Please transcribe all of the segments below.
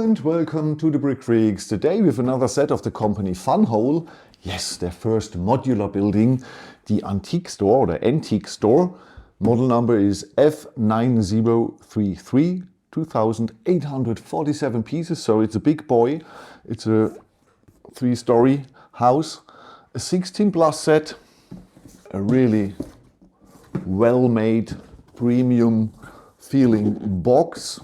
and welcome to the Brickfreaks. Today with another set of the company FunWhole. Yes, their first modular building, the antique store, or the antique store. Model number is F9033, 2,847 pieces, so it's a big boy. It's a 3-story house, a 16 plus set, a really well-made premium feeling box.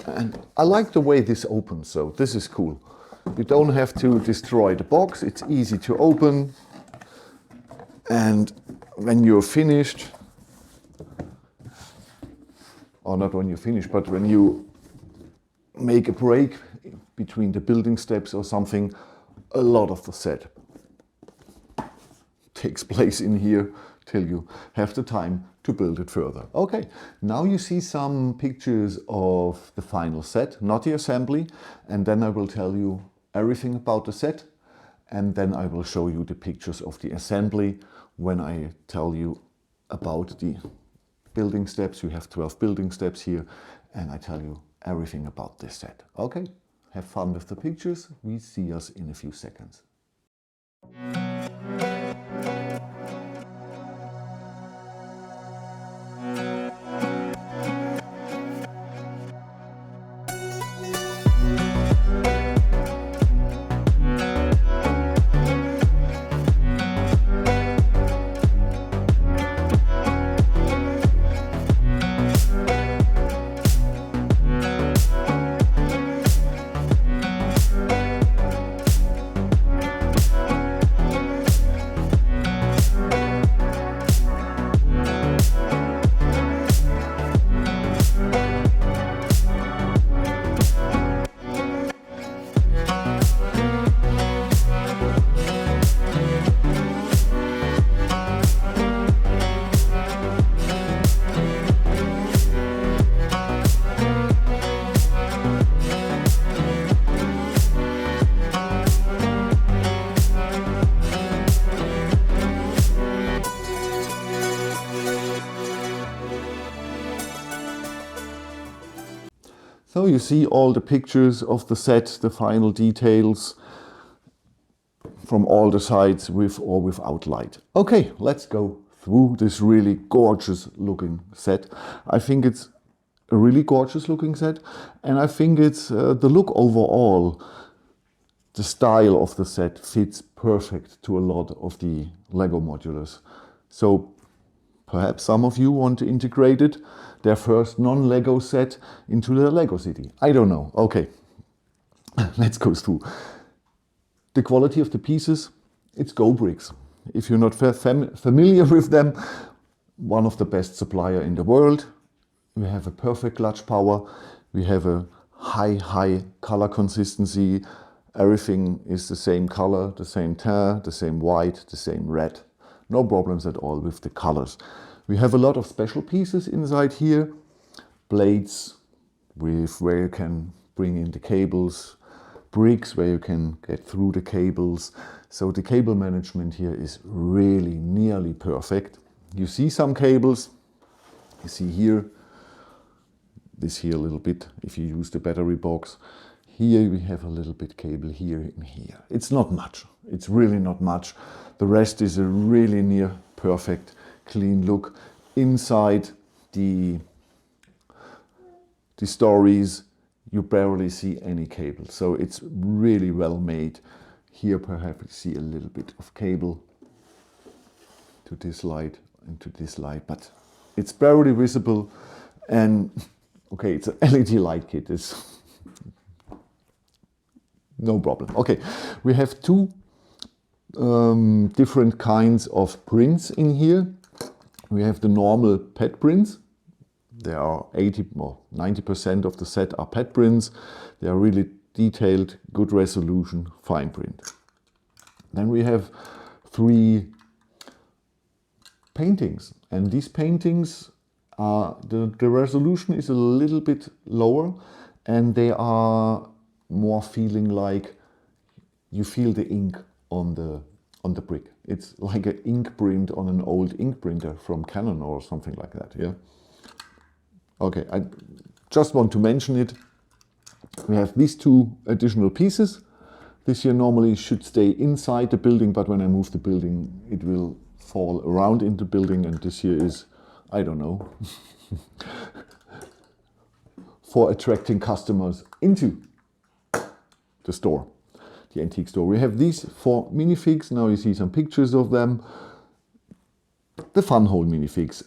And I like the way this opens, so this is cool. You don't have to destroy the box, it's easy to open. And when you're finished, or not when you're finished, but when you make a break between the building steps or something, a lot of the set takes place in here till you have the time to build it further. Okay, now you see some pictures of the final set, not the assembly, and then I will tell you everything about the set, and then I will show you the pictures of the assembly when I tell you about the building steps. You have 12 building steps here, and I tell you everything about this set. Okay, have fun with the pictures. We see us in a few seconds. So you see all the pictures of the set, the final details from all the sides with or without light. Okay, let's go through this really gorgeous looking set. I think it's a really gorgeous looking set, and I think it's the look overall, the style of the set fits perfect to a lot of the Lego modulars. So perhaps some of you want to integrate it, their first non-Lego set, into their Lego city. I don't know. Okay, let's go through. The quality of the pieces, it's Go Bricks. If you're not familiar with them, one of the best supplier in the world. We have a perfect clutch power. We have a high color consistency. Everything is the same color, the same tan, the same white, the same red. No problems at all with the colors. We have a lot of special pieces inside here. Blades where you can bring in the cables. Bricks where you can get through the cables. So the cable management here is really nearly perfect. You see some cables. You see here, this here a little bit if you use the battery box. Here we have a little bit cable here and here. It's not much. It's really not much. The rest is a really near perfect clean look. Inside the stories, you barely see any cable. So it's really well made. Here perhaps you see a little bit of cable to this light and to this light, but it's barely visible. And okay, it's an LED light kit. It's no problem. Okay, we have two different kinds of prints in here. We have the normal pet prints. There are 80 or 90% of the set are pet prints. They are really detailed, good resolution, fine print. Then we have 3 paintings, and these paintings are the resolution is a little bit lower, and they are more feeling like you feel the ink on the brick. It's like an ink print on an old ink printer from Canon or something like that. Yeah. Okay, I just want to mention it. We have these two additional pieces. This here normally should stay inside the building, but when I move the building, it will fall around in the building, and this here is, I don't know, for attracting customers into the store, the antique store. We have these 4 minifigs. Now you see some pictures of them. The FunWhole minifigs.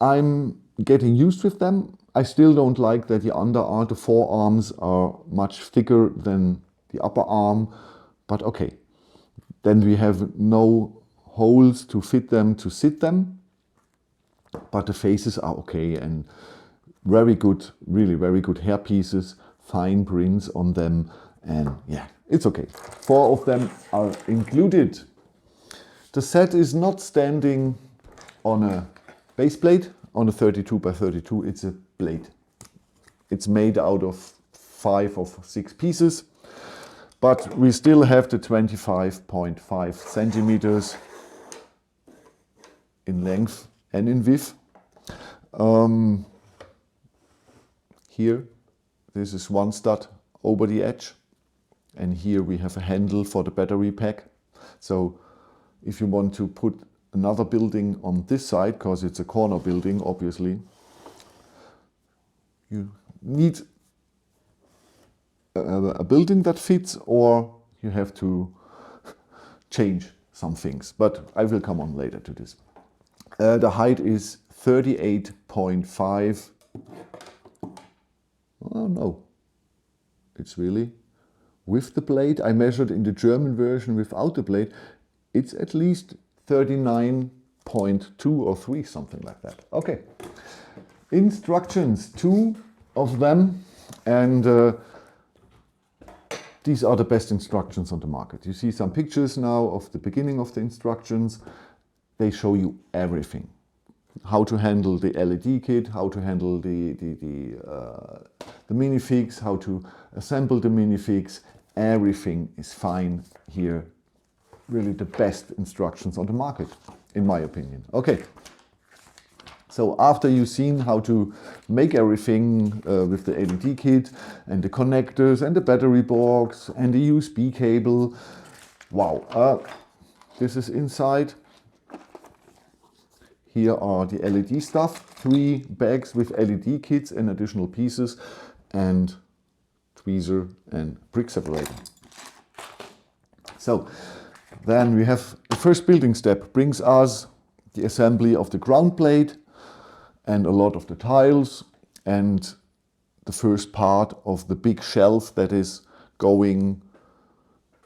I'm getting used with them. I still don't like that the forearms are much thicker than the upper arm, but okay. Then we have no holes to fit them, to sit them, but the faces are okay and very good, really very good hair pieces, fine prints on them, and yeah, it's okay. 4 of them are included. The set is not standing on a base plate, on a 32 by 32, it's a plate. It's made out of 5 or 6 pieces, but we still have the 25.5 centimeters in length and in width. Here, this is one stud over the edge, and here we have a handle for the battery pack. So if you want to put another building on this side, because it's a corner building, obviously, you need a building that fits, or you have to change some things. But I will come on later to this. The height is 38.5. Oh no, it's really with the blade. I measured in the German version without the blade. It's at least 39.2 or 3, something like that. Okay. Instructions, 2 of them, and these are the best instructions on the market. You see some pictures now of the beginning of the instructions. They show you everything. How to handle the LED kit, how to handle the minifigs, how to assemble the minifigs. Everything is fine here. Really the best instructions on the market, in my opinion. Okay. So after you've seen how to make everything with the LED kit and the connectors and the battery box and the USB cable, wow, this is inside. Here are the LED stuff, 3 bags with LED kits and additional pieces, and tweezer and brick separator. So then we have the first building step, brings us the assembly of the ground plate and a lot of the tiles and the first part of the big shelf that is going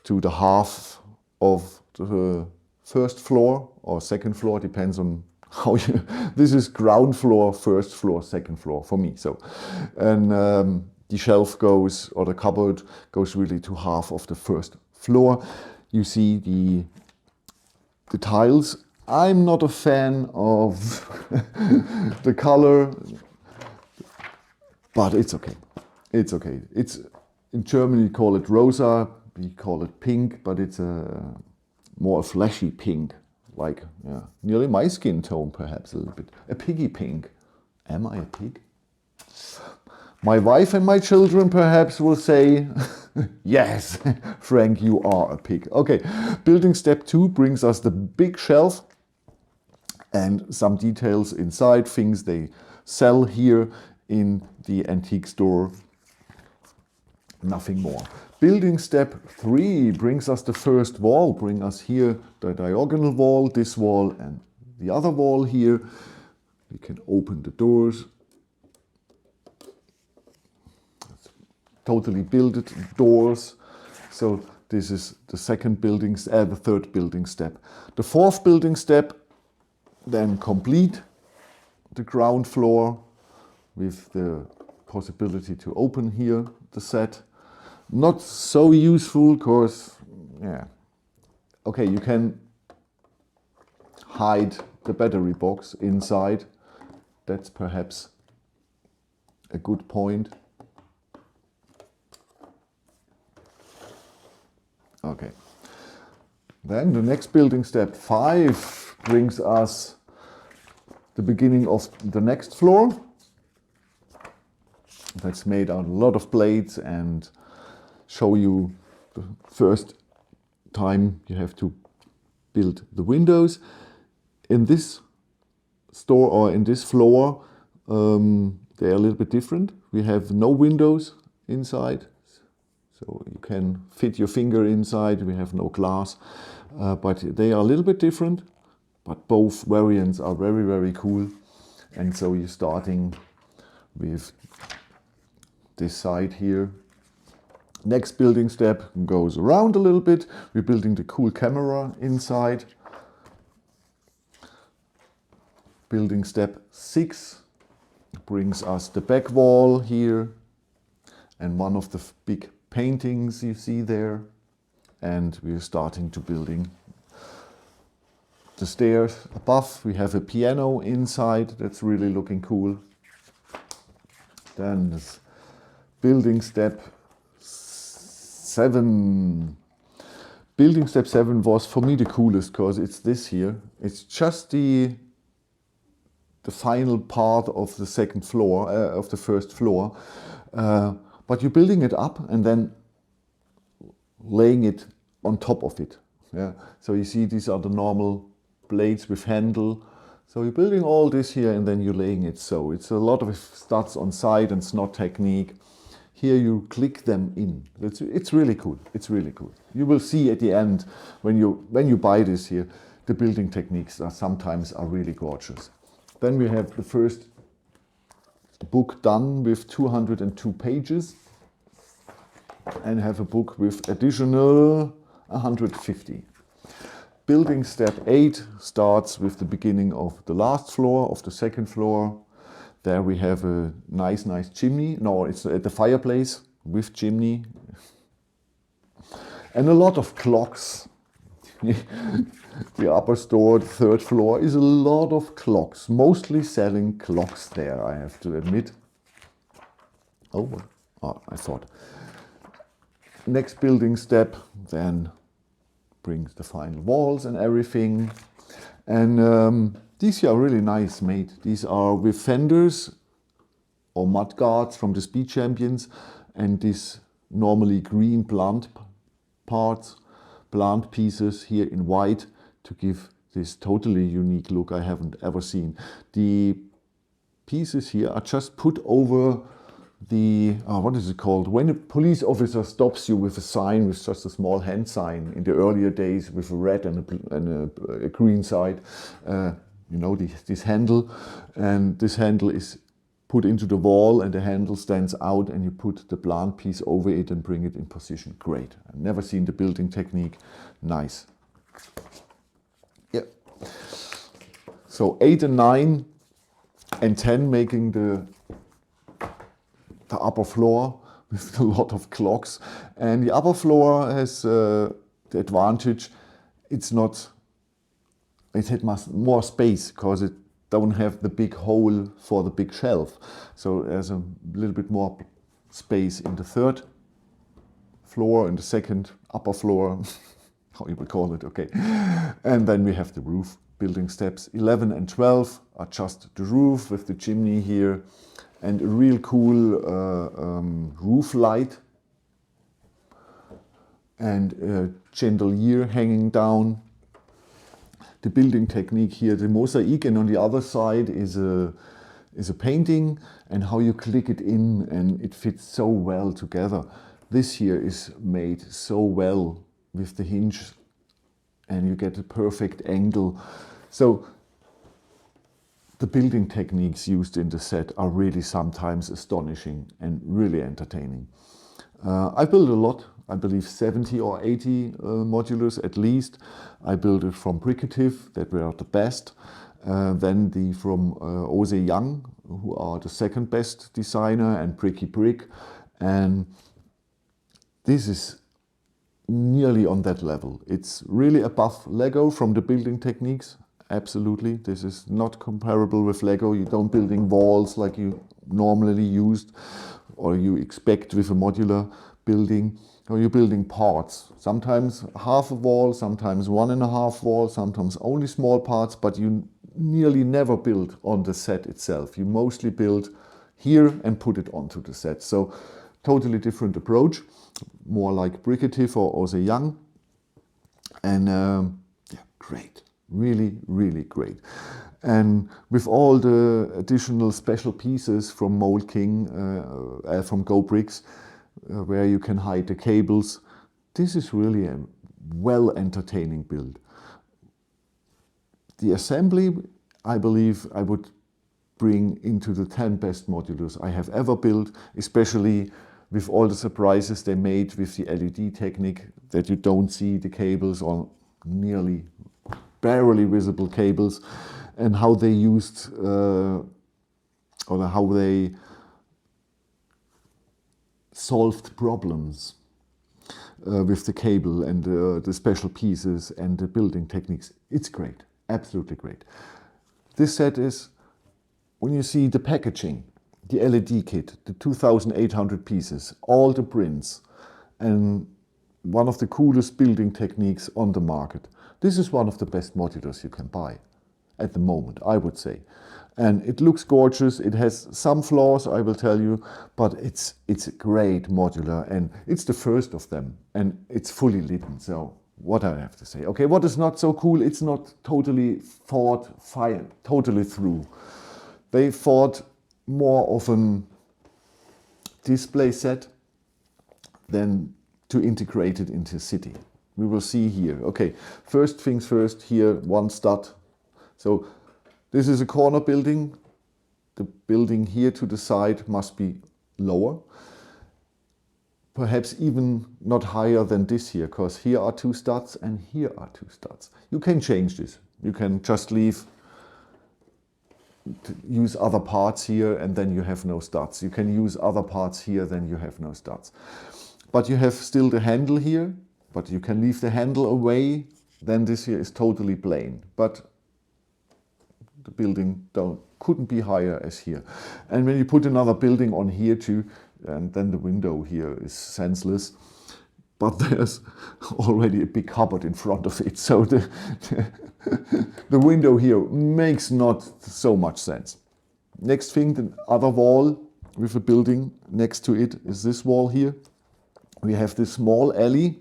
to the half of the first floor or second floor, depends on how you, this is ground floor, first floor, second floor for me. So, and the shelf goes, or the cupboard goes really to half of the first floor. You see the tiles. I'm not a fan of the color, but it's okay. It's okay. It's in Germany we call it rosa, we call it pink, but it's a more flashy pink, like nearly my skin tone, perhaps a little bit. A piggy pink. Am I a pig? My wife and my children perhaps will say, yes, Frank, you are a pig. Okay, building step 2 brings us the big shelf and some details inside, things they sell here in the antique store. Nothing more. Building step 3 brings us the first wall, bring us here the diagonal wall, this wall and the other wall here. We can open the doors. Totally built doors. So this is the second building, the third building step. The fourth building step, then complete the ground floor with the possibility to open here the set. Not so useful because, okay, you can hide the battery box inside. That's perhaps a good point. Okay. Then the next building step 5 brings us the beginning of the next floor. that's made out of a lot of blades, and show you the first time you have to build the windows. In this store or in this floor, they are a little bit different. We have no windows inside, so you can fit your finger inside. We have no glass, but they are a little bit different, but both variants are very, very cool. And so you're starting with this side here. Next building step goes around a little bit. We're building the cool camera inside. Building step 6 brings us the back wall here and one of the big paintings you see there. And we're starting to building the stairs above. We have a piano inside that's really looking cool. Then this building step 7. Building step 7 was for me the coolest because it's this here. It's just the final part of the second floor, of the first floor. But you're building it up and then laying it on top of it. Yeah. So you see these are the normal blades with handle. So you're building all this here and then you're laying it. So it's a lot of studs on side and snot technique. Here you click them in. It's really cool. It's really cool. You will see at the end when you buy this here, the building techniques are sometimes really gorgeous. Then we have the first book done with 202 pages and have a book with additional 150. Building step 8 starts with the beginning of the last floor, of the second floor. There we have a nice chimney. No, it's at the fireplace with chimney. And a lot of clocks. The upper store, the third floor, is a lot of clocks. Mostly selling clocks there, I have to admit. Oh, I thought. Next building step then brings the final walls and everything. And these here are really nice made. These are with fenders or mud guards from the Speed Champions, and these normally green plant parts, plant pieces here in white to give this totally unique look I haven't ever seen. The pieces here are just put over the, what is it called? When a police officer stops you with a sign, with just a small hand sign in the earlier days with a red and a green side, you know, this handle, and this handle is put into the wall and the handle stands out and you put the plant piece over it and bring it in position. Great. I've never seen the building technique. Nice. Yeah. So 8 and 9 and 10 making the upper floor with a lot of clocks. And the upper floor has the advantage, it has more space because it don't have the big hole for the big shelf. So there's a little bit more space in the third floor and the second upper floor, how you would call it, okay. And then we have the roof. Building steps 11 and 12 are just the roof with the chimney here and a real cool roof light and a chandelier hanging down. The building technique here, the mosaic, and on the other side is a painting, and how you click it in and it fits so well together. This here is made so well with the hinge and you get a perfect angle. So the building techniques used in the set are really sometimes astonishing and really entertaining. I built a lot. I believe 70 or 80 modulars at least. I built it from Brickfreaks, that were the best. Then from Ose Young, who are the second best designer, and Bricky Brick. And this is nearly on that level. It's really above Lego from the building techniques. Absolutely. This is not comparable with Lego. You don't building walls like you normally used or you expect with a modular building. Or you're building parts, sometimes half a wall, sometimes 1.5 wall, sometimes only small parts, but you nearly never build on the set itself. You mostly build here and put it onto the set. So totally different approach, more like Brickfreaks or also Young. And yeah, great, really, really great. And with all the additional special pieces from Mold King, from Brickfreaks, where you can hide the cables, this is really a well entertaining build. The assembly, I believe I would bring into the 10 best modulars I have ever built, especially with all the surprises they made with the LED technique, that you don't see the cables or nearly barely visible cables, and how they used or how they solved problems with the cable and the special pieces and the building techniques. It's great, absolutely great. This set is, when you see the packaging, the LED kit, the 2,800 pieces, all the prints, and one of the coolest building techniques on the market. This is one of the best modulars you can buy at the moment, I would say. And it looks gorgeous. It has some flaws, I will tell you, but it's a great modular, and it's the first of them, and it's fully lit. So what I have to say. Okay, what is not so cool? It's not totally fired totally through. They thought more of an display set than to integrate it into city. We will see here. Okay, first things first, here one stud. So this is a corner building. The building here to the side must be lower. Perhaps even not higher than this here, because here are 2 studs and here are 2 studs. You can change this. You can just use other parts here and then you have no studs. You can use other parts here, then you have no studs. But you have still the handle here, but you can leave the handle away, then this here is totally plain. But the building couldn't be higher as here. And when you put another building on here too, and then the window here is senseless. But there's already a big cupboard in front of it, so the window here makes not so much sense. Next thing, the other wall with a building next to it is this wall here. We have this small alley,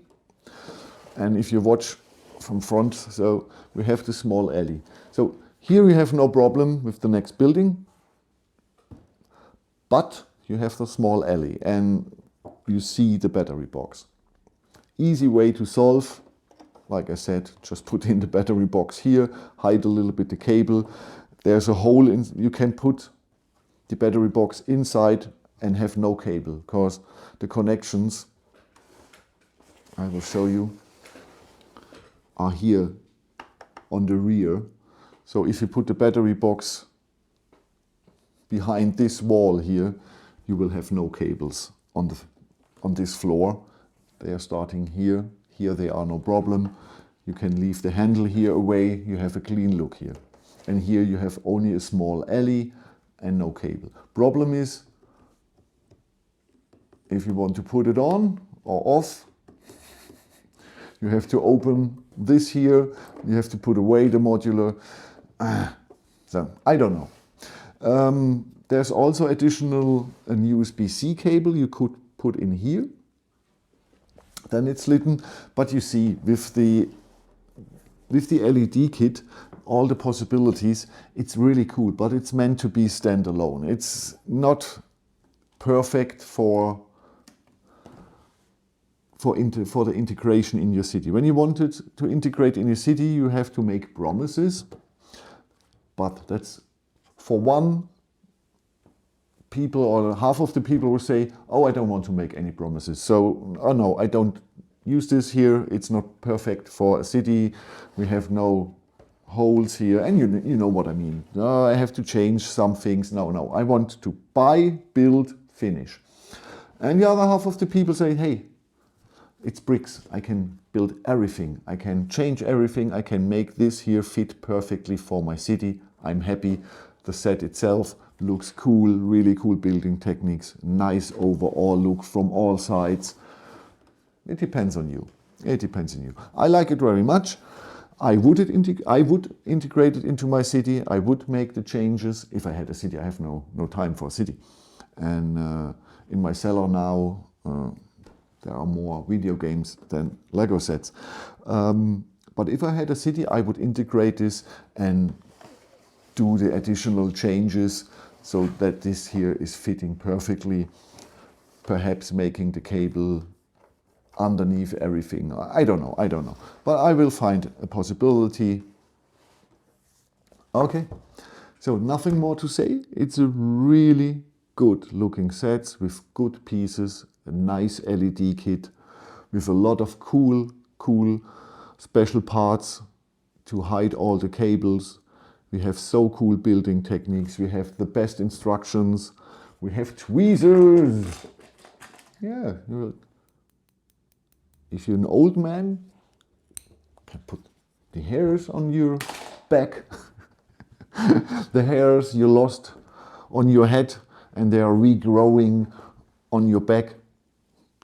and if you watch from front, so we have this small alley. So here we have no problem with the next building, but you have the small alley and you see the battery box. Easy way to solve, like I said, just put in the battery box here, hide a little bit the cable. There's a hole in, you can put the battery box inside and have no cable, because the connections, I will show you, are here on the rear. So if you put the battery box behind this wall here, you will have no cables on this floor. They are starting here. Here they are no problem. You can leave the handle here away. You have a clean look here. And here you have only a small alley and no cable. Problem is, if you want to put it on or off, you have to open this here. You have to put away the modular. So I don't know. There's also additional an USB-C cable you could put in here. Then it's lit. But you see, with the LED kit, all the possibilities, it's really cool, but it's meant to be standalone. It's not perfect for the integration in your city. When you want it to integrate in your city, you have to make promises, but that's for one people, or half of the people will say, oh, I don't want to make any promises. So, oh no, I don't use this here. It's not perfect for a city. We have no holes here. And you know what I mean. No, I have to change some things. No, I want to buy, build, finish. And the other half of the people say, hey, it's bricks. I can build everything. I can change everything. I can make this here fit perfectly for my city. I'm happy. The set itself looks cool, really cool building techniques, nice overall look from all sides. It depends on you. It depends on you. I like it very much. I would integrate it into my city. I would make the changes if I had a city. I have no time for a city. And in my cellar now, there are more video games than Lego sets. But if I had a city, I would integrate this and do the additional changes so that this here is fitting perfectly, perhaps making the cable underneath everything. I don't know. But I will find a possibility. Okay, so nothing more to say. It's a really good looking set with good pieces, a nice LED kit with a lot of cool special parts to hide all the cables. We have so cool building techniques. We have the best instructions. We have tweezers. Yeah, if you're an old man, you can put the hairs on your back. The hairs you lost on your head and they are regrowing on your back.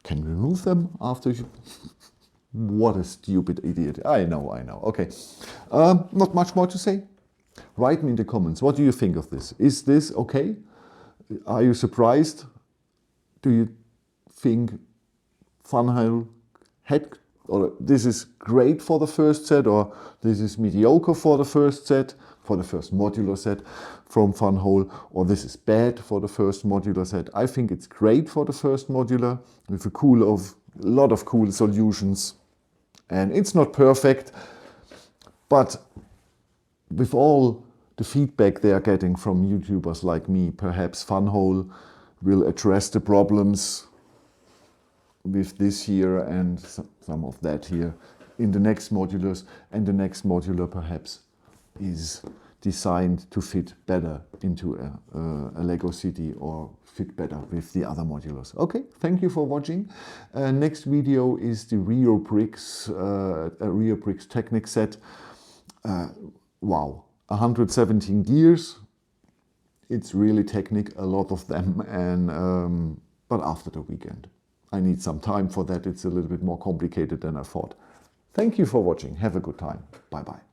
Can remove them after you... What a stupid idiot. I know. Okay. Not much more to say. Write me in the comments. What do you think of this? Is this okay? Are you surprised? Do you think FunWhole or this is great for the first set, or this is mediocre for the first set, for the first modular set from FunWhole, or this is bad for the first modular set? I think it's great for the first modular with a lot of cool solutions. And it's not perfect, but with all the feedback they are getting from YouTubers like me, perhaps FunWhole will address the problems with this here and some of that here in the next modulars, and the next modular perhaps is designed to fit better into a Lego city or fit better with the other modulars. Okay, thank you for watching. Next video is the Brickfreaks Technic set. Wow, 117 gears. It's really technic, a lot of them, and but after the weekend. I need some time for that. It's a little bit more complicated than I thought. Thank you for watching. Have a good time. Bye-bye.